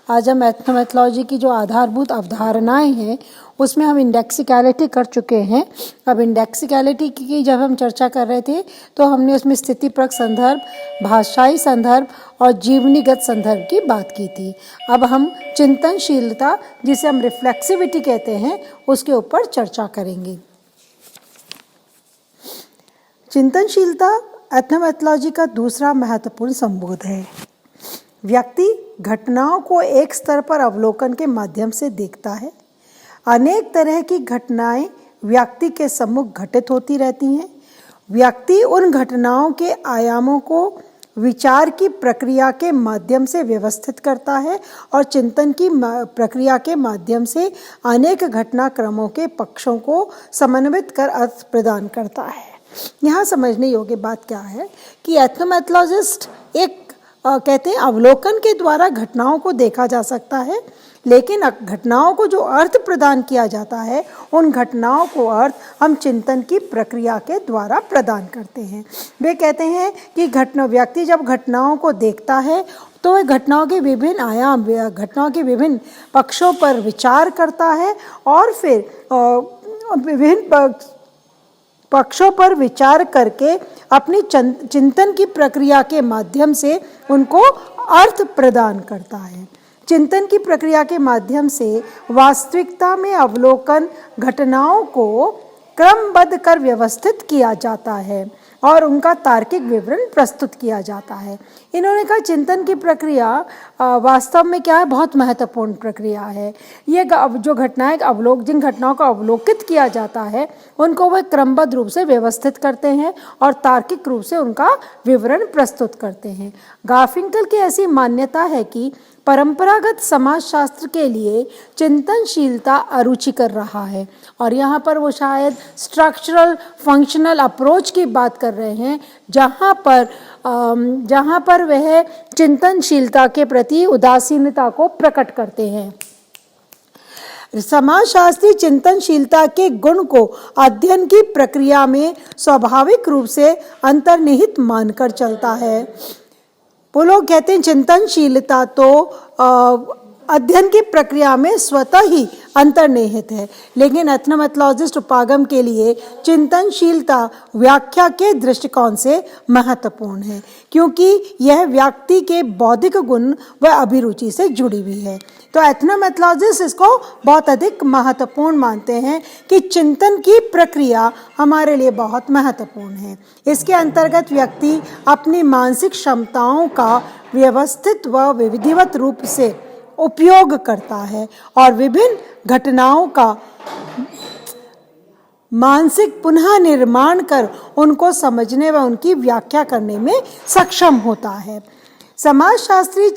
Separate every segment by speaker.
Speaker 1: आज हम एथनोमेथोलॉजी की जो आधारभूत अवधारणाएं हैं उसमें हम इंडेक्सिकलिटी कर चुके हैं। अब इंडेक्सिकलिटी की जब हम चर्चा कर रहे थे तो हमने उसमें स्थितिपरक संदर्भ, भाषाई संदर्भ और जीवनीगत संदर्भ की बात की थी। अब हम चिंतनशीलता, जिसे हम रिफ्लेक्सिविटी कहते हैं, उसके ऊपर चर्चा करेंगे। चिंतनशीलता एथनोमेथोलॉजी का दूसरा महत्वपूर्ण संबोध है। व्यक्ति घटनाओं को एक स्तर पर अवलोकन के माध्यम से देखता है। अनेक तरह की घटनाएं व्यक्ति के सम्मुख घटित होती रहती हैं। व्यक्ति उन घटनाओं के आयामों को विचार की प्रक्रिया के माध्यम से व्यवस्थित करता है और चिंतन की प्रक्रिया के माध्यम से अनेक घटनाक्रमों के पक्षों को समन्वित कर अर्थ प्रदान करता है। यहाँ समझने योग्य बात क्या है कि एथनोमेथोलॉजिस्ट कहते हैं अवलोकन के द्वारा घटनाओं को देखा जा सकता है, लेकिन घटनाओं को जो अर्थ प्रदान किया जाता है उन घटनाओं को अर्थ हम चिंतन की प्रक्रिया के द्वारा प्रदान करते हैं। वे कहते हैं कि व्यक्ति जब घटनाओं को देखता है तो वह घटनाओं के विभिन्न आयाम, घटनाओं के विभिन्न पक्षों पर विचार करता है और फिर विभिन्न पक्षों पर विचार करके अपनी चिंतन की प्रक्रिया के माध्यम से उनको अर्थ प्रदान करता है। चिंतन की प्रक्रिया के माध्यम से वास्तविकता में अवलोकन घटनाओं को क्रमबद्ध कर व्यवस्थित किया जाता है और उनका तार्किक विवरण प्रस्तुत किया जाता है। इन्होंने कहा चिंतन की प्रक्रिया वास्तव में क्या है, बहुत महत्वपूर्ण प्रक्रिया है। ये जो घटनाएं जिन घटनाओं को अवलोकित किया जाता है उनको वह क्रमबद्ध रूप से व्यवस्थित करते हैं और तार्किक रूप से उनका विवरण प्रस्तुत करते हैं। गार्फिंकल की ऐसी मान्यता है कि परंपरागत समाजशास्त्र के लिए चिंतनशीलता अरुचिकर रहा है, और यहाँ पर वो शायद स्ट्रक्चरल फंक्शनल अप्रोच की बात कर रहे हैं, जहाँ पर वह चिंतनशीलता के प्रति उदासीनता को प्रकट करते हैं। समाजशास्त्री चिंतनशीलता के गुण को अध्ययन की प्रक्रिया में स्वाभाविक रूप से अंतर्निहित मानकर चलता है। वो लोग कहते हैं चिंतनशीलता तो अध्ययन की प्रक्रिया में स्वतः ही अंतर्निहित है, लेकिन एथनोमेथोलॉजिस्ट उपागम के लिए चिंतनशीलता व्याख्या के दृष्टिकोण से महत्वपूर्ण है, क्योंकि यह व्यक्ति के बौद्धिक गुण व अभिरुचि से जुड़ी हुई है। तो एथनोमेथोलॉजिस्ट इसको बहुत अधिक महत्वपूर्ण मानते हैं कि चिंतन की प्रक्रिया हमारे लिए बहुत महत्वपूर्ण है। इसके अंतर्गत व्यक्ति अपनी मानसिक क्षमताओं का व्यवस्थित व विधिवत रूप से उपयोग करता है और विभिन्न घटनाओं का मानसिक पुनः निर्माण कर उनको समझने व उनकी व्याख्या करने में सक्षम होता है। समाजशास्त्री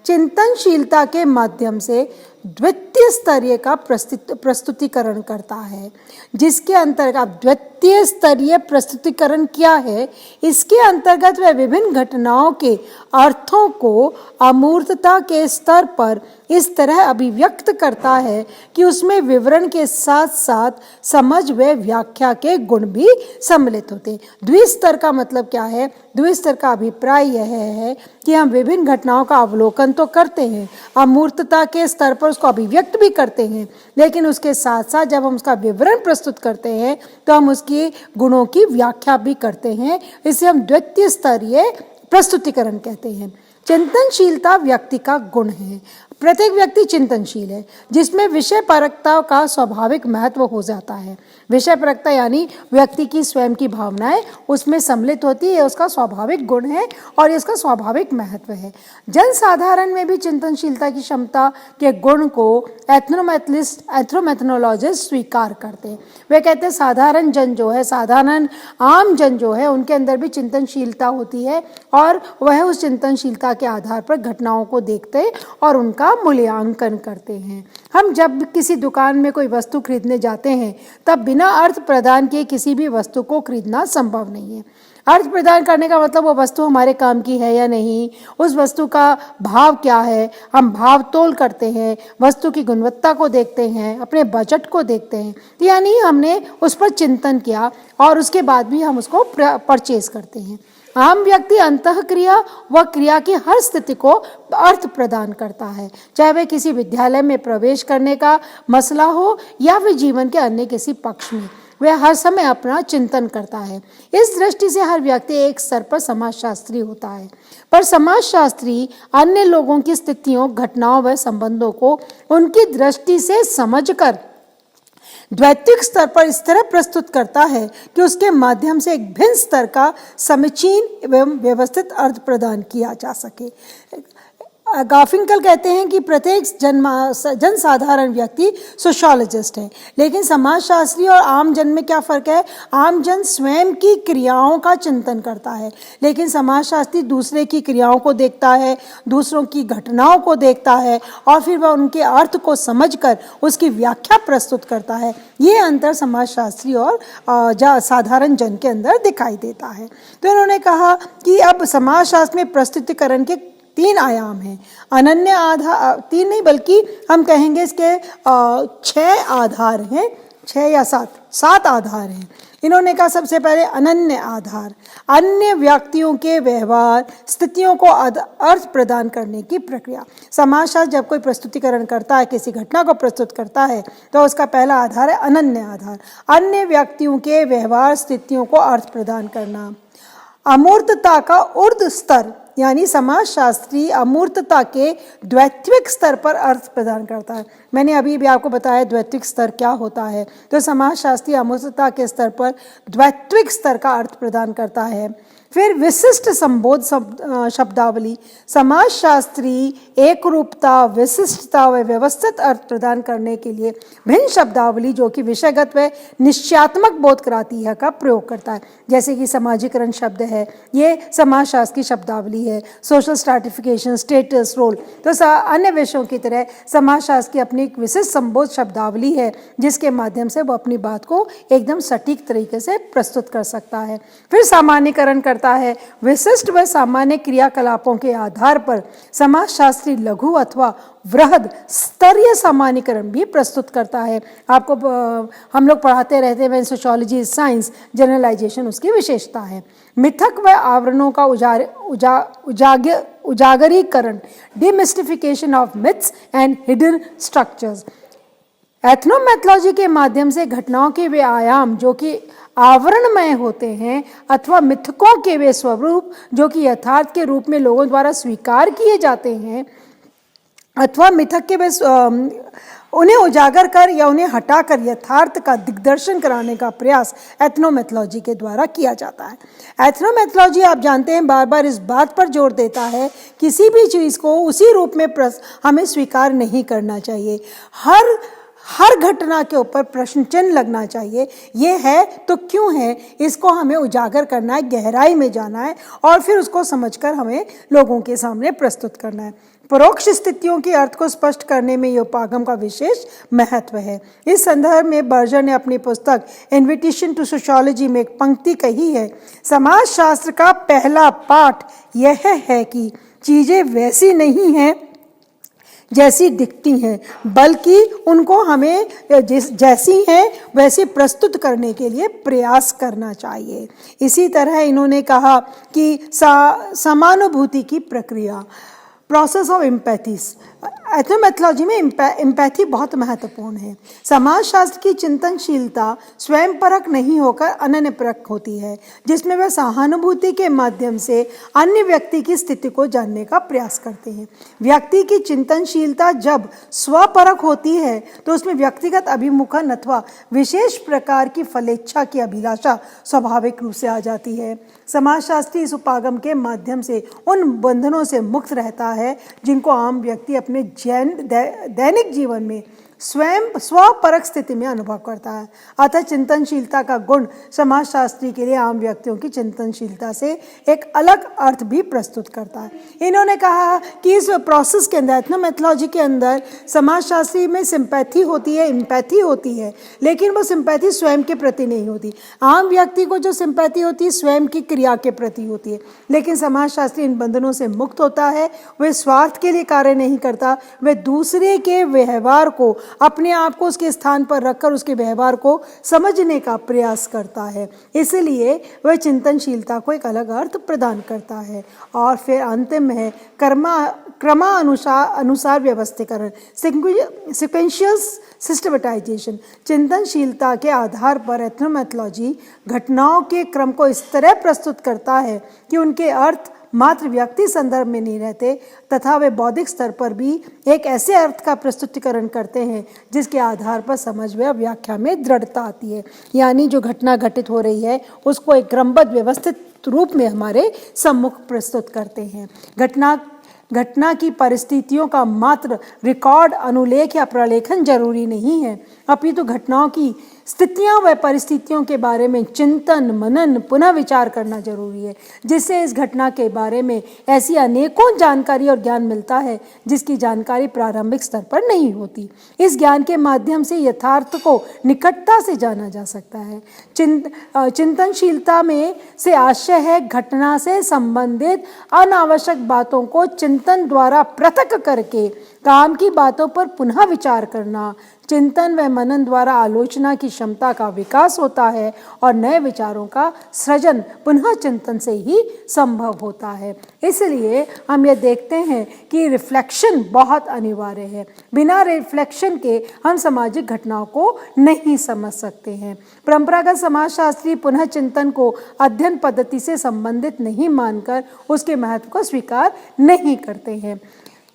Speaker 1: चिंतनशीलता के माध्यम से द्वितीय स्तरीय का प्रस्तुतिकरण करता है, जिसके अंतर्गत द्वितीय स्तरीय प्रस्तुतिकरण क्या है, इसके अंतर्गत वह विभिन्न घटनाओं के अर्थों को अमूर्तता के स्तर पर इस तरह अभिव्यक्त करता है कि उसमें विवरण के साथ साथ समझ व व्याख्या के गुण भी सम्मिलित होते हैं। द्विस्तर का मतलब क्या है? द्विस्तर का अभिप्राय यह है कि हम विभिन्न घटनाओं का अवलोकन तो करते हैं, अमूर्तता के स्तर पर उसको अभिव्यक्त भी करते हैं, लेकिन उसके साथ साथ जब हम उसका विवरण प्रस्तुत करते हैं तो हम उसकी गुणों की व्याख्या भी करते हैं। इसे हम द्वितीय स्तरीय प्रस्तुतिकरण कहते हैं। चिंतनशीलता व्यक्ति का गुण है। प्रत्येक व्यक्ति चिंतनशील है, जिसमें विषय परकता का स्वाभाविक महत्व हो जाता है। विषय परकता यानी व्यक्ति की स्वयं की भावनाएं उसमें सम्मिलित होती है, उसका स्वाभाविक गुण है और इसका स्वाभाविक महत्व है। जनसाधारण में भी चिंतनशीलता की क्षमता के गुण को एथनोमेथोलॉजिस्ट स्वीकार करते हैं। वे कहते हैं साधारण जन जो है, साधारण आम जन जो है, उनके अंदर भी चिंतनशीलता होती है और वह उस चिंतनशीलता के आधार पर घटनाओं को देखते हैं और उनका मूल्यांकन करते हैं। हम जब किसी दुकान में कोई वस्तु खरीदने जाते हैं तब बिना अर्थ प्रदान किए किसी भी वस्तु को खरीदना संभव नहीं है। अर्थ प्रदान करने का मतलब वो वस्तु हमारे काम की है या नहीं, उस वस्तु का भाव क्या है, हम भाव तोल करते हैं, वस्तु की गुणवत्ता को देखते हैं, अपने बजट को देखते हैं, यानी हमने उस पर चिंतन किया और उसके बाद भी हम उसको परचेज करते हैं। आम व्यक्ति अंतःक्रिया व क्रिया की हर स्थिति को अर्थ प्रदान करता है, चाहे वह किसी विद्यालय में प्रवेश करने का मसला हो या फिर जीवन के अन्य किसी पक्ष में। वह हर समय अपना चिंतन करता है। इस दृष्टि से हर व्यक्ति एक स्तर पर समाजशास्त्री होता है, पर समाजशास्त्री अन्य लोगों की स्थितियों, घटनाओं व संबंधों को उनकी दृष्टि से समझकर द्वैत्विक स्तर पर इस तरह प्रस्तुत करता है कि उसके माध्यम से एक भिन्न स्तर का समीचीन एवं व्यवस्थित अर्थ प्रदान किया जा सके। गार्फिंकल कहते हैं कि प्रत्येक जनसाधारण व्यक्ति सोशियोलॉजिस्ट है, लेकिन समाजशास्त्री और आम जन में क्या फ़र्क है? आम जन स्वयं की क्रियाओं का चिंतन करता है, लेकिन समाजशास्त्री दूसरे की क्रियाओं को देखता है, दूसरों की घटनाओं को देखता है और फिर वह उनके अर्थ को समझकर उसकी व्याख्या प्रस्तुत करता है। ये अंतर समाजशास्त्री और साधारण जन के अंदर दिखाई देता है। तो इन्होंने कहा कि अब समाजशास्त्र में प्रस्तुतिकरण के 3 आयाम हैं। अनन्य आधार, 3 नहीं बल्कि हम कहेंगे इसके 6 आधार हैं, 6 या 7 आधार हैं। इन्होंने कहा सबसे पहले अनन्य आधार, अन्य व्यक्तियों के व्यवहार स्थितियों को अर्थ प्रदान करने की प्रक्रिया। समाजशास्त्र जब कोई प्रस्तुतिकरण करता है, किसी घटना को प्रस्तुत करता है, तो उसका पहला आधार है अनन्य आधार, अन्य व्यक्तियों के व्यवहार स्थितियों को अर्थ प्रदान करना। अमूर्तता का ऊर्ध्व स्तर, यानी समाजशास्त्री अमूर्तता के द्वैत्विक स्तर पर अर्थ प्रदान करता है। मैंने अभी भी आपको बताया द्वैत्विक स्तर क्या होता है। तो समाजशास्त्री अमूर्तता के स्तर पर द्वैत्विक स्तर का अर्थ प्रदान करता है। फिर विशिष्ट संबोध शब्दावली, समाजशास्त्री एक रूपता, विशिष्टता व व्यवस्थित अर्थ प्रदान करने के लिए भिन्न शब्दावली जो कि विषयगत व निश्चयात्मक बोध कराती है का प्रयोग करता है। जैसे कि समाजीकरण शब्द है, ये समाजशास्त्र की शब्दावली है। सोशल स्ट्रैटिफिकेशन, स्टेटस, रोल, तो अन्य विषयों की तरह समाजशास्त्र की अपनी एक विशिष्ट संबोध शब्दावली है जिसके माध्यम से वो अपनी बात को एकदम सटीक तरीके से प्रस्तुत कर सकता है। फिर सामान्यकरण करता है। विशिष्ट व सामान्य क्रियाकलापों के आधार पर समाजशास्त्री लघु अथवा वृहद स्तरीय सामान्यकरण भी प्रस्तुत करता है। आपको हम लोग पढ़ाते रहते हैं, सोशियोलॉजी साइंस, जनरलाइजेशन उसकी विशेषता है। मिथक व आवरणों का उजागरीकरण, demystification of myths and hidden structures. Ethnomethodology के माध्यम से घटनाओं के वे आयाम जो कि आवरणमय होते हैं अथवा मिथकों के वे स्वरूप जो कि यथार्थ के रूप में लोगों द्वारा स्वीकार किए जाते हैं अथवा मिथक के वे उन्हें उजागर कर या उन्हें हटाकर यथार्थ का दिग्दर्शन कराने का प्रयास एथनोमेथोलॉजी के द्वारा किया जाता है। एथनोमेथोलॉजी आप जानते हैं बार बार इस बात पर जोर देता है किसी भी चीज़ को उसी रूप में हमें स्वीकार नहीं करना चाहिए। हर घटना के ऊपर प्रश्न चिन्ह लगना चाहिए। ये है तो क्यों है, इसको हमें उजागर करना है, गहराई में जाना है और फिर उसको समझकर हमें लोगों के सामने प्रस्तुत करना है। परोक्ष स्थितियों के अर्थ को स्पष्ट करने में योपागम का विशेष महत्व है। इस संदर्भ में बर्जर ने अपनी पुस्तक इन्विटेशन टू सोशियोलॉजी में एक पंक्ति कही है, समाजशास्त्र का पहला पाठ यह है कि चीज़ें वैसी नहीं हैं जैसी दिखती हैं, बल्कि उनको हमें जैसी हैं वैसे प्रस्तुत करने के लिए प्रयास करना चाहिए। इसी तरह इन्होंने कहा कि समानुभूति की प्रक्रिया, प्रोसेस ऑफ एम्पैथीज, एथनोमेथोलॉजी में एम्पैथी बहुत महत्वपूर्ण है। समाजशास्त्र की चिंतनशीलता स्वयं परक नहीं होकर अनन्यपरक होती है, जिसमें वह सहानुभूति के माध्यम से अन्य व्यक्ति की स्थिति को जानने का प्रयास करते हैं। व्यक्ति की चिंतनशीलता जब स्वपरक होती है तो उसमें व्यक्तिगत अभिमुखन अथवा विशेष प्रकार की फलेच्छा की अभिलाषा स्वाभाविक रूप से आ जाती है। समाजशास्त्री इस उपागम के माध्यम से उन बंधनों से मुक्त रहता है जिनको आम व्यक्ति अपने दैनिक जीवन में स्वयं स्वपरक स्थिति में अनुभव करता है। अतः चिंतनशीलता का गुण समाजशास्त्री के लिए आम व्यक्तियों की चिंतनशीलता से एक अलग अर्थ भी प्रस्तुत करता है। इन्होंने कहा कि इस प्रोसेस के अंदर, एथनोमेथोलॉजी के अंदर समाजशास्त्री में सिंपैथी होती है, एम्पैथी होती है, लेकिन वो सिंपैथी स्वयं के प्रति नहीं होती। आम व्यक्ति को जो सिंपैथी होती है स्वयं की क्रिया के प्रति होती है, लेकिन समाजशास्त्री इन बंधनों से मुक्त होता है। वह स्वार्थ के लिए कार्य नहीं करता, वह दूसरे के व्यवहार को अपने आप को उसके स्थान पर रखकर उसके व्यवहार को समझने का प्रयास करता है। इसलिए वह चिंतनशीलता को एक अलग अर्थ प्रदान करता है। और फिर अंतिम है क्रमानुसार व्यवस्थीकरण, सिक्वेंशियल सिस्टमेटाइजेशन। चिंतनशीलता के आधार पर एथनोमेथोलॉजी घटनाओं के क्रम को इस तरह प्रस्तुत करता है कि उनके अर्थ मात्र व्यक्ति संदर्भ में नहीं रहते, तथा वे बौद्धिक स्तर पर भी एक ऐसे अर्थ का प्रस्तुतिकरण करते हैं जिसके आधार पर समझ व व्याख्या में दृढ़ता आती है। यानी जो घटना घटित हो रही है उसको एक क्रमबद्ध व्यवस्थित रूप में हमारे सम्मुख प्रस्तुत करते हैं। घटना की परिस्थितियों का मात्र रिकॉर्ड, अनुलेख या प्रलेखन जरूरी नहीं है, अपितु घटनाओं की स्थितियां व परिस्थितियों के बारे में चिंतन, मनन, पुनः विचार करना जरूरी है, जिससे इस घटना के बारे में ऐसी अनेकों जानकारी और ज्ञान मिलता है जिसकी जानकारी प्रारंभिक स्तर पर नहीं होती। इस ज्ञान के माध्यम से यथार्थ को निकटता से जाना जा सकता है। चिंतनशीलता में से आशय है घटना से संबंधित अनावश्यक बातों को चिंतन द्वारा पृथक करके काम की बातों पर पुनः विचार करना। चिंतन व मनन द्वारा आलोचना की क्षमता का विकास होता है और नए विचारों का सृजन पुनः चिंतन से ही संभव होता है। इसलिए हम ये देखते हैं कि रिफ्लेक्शन बहुत अनिवार्य है। बिना रिफ्लेक्शन के हम सामाजिक घटनाओं को नहीं समझ सकते हैं। परंपरागत समाजशास्त्री पुनः चिंतन को अध्ययन पद्धति से संबंधित नहीं मानकर उसके महत्व को स्वीकार नहीं करते हैं।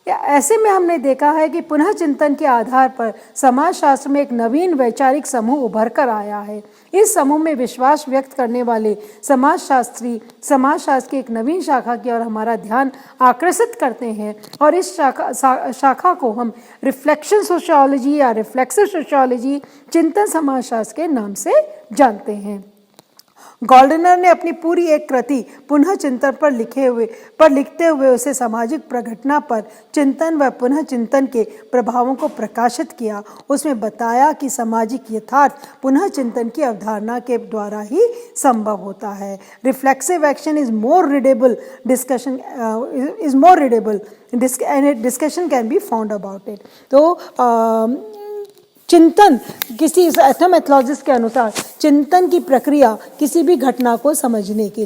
Speaker 1: ऐसे में हमने देखा है कि पुनः चिंतन के आधार पर समाजशास्त्र में एक नवीन वैचारिक समूह उभर कर आया है। इस समूह में विश्वास व्यक्त करने वाले समाजशास्त्री समाजशास्त्र की एक नवीन शाखा की ओर हमारा ध्यान आकर्षित करते हैं और इस शाखा को हम रिफ्लेक्शन सोशियोलॉजी या रिफ्लेक्सिव सोशियोलॉजी, चिंतन समाजशास्त्र के नाम से जानते हैं। गॉल्डनर ने अपनी पूरी एक कृति पुनः चिंतन पर लिखते हुए उसे सामाजिक प्रघटना पर चिंतन व पुनः चिंतन के प्रभावों को प्रकाशित किया। उसमें बताया कि सामाजिक यथार्थ पुनः चिंतन की अवधारणा के द्वारा ही संभव होता है। Reflexive action is more readable, discussion discussion can be found about it. तो चिंतन किसी एथनोमेथोलॉजिस्ट के अनुसार चिंतन की प्रक्रिया किसी भी घटना को समझने के लिए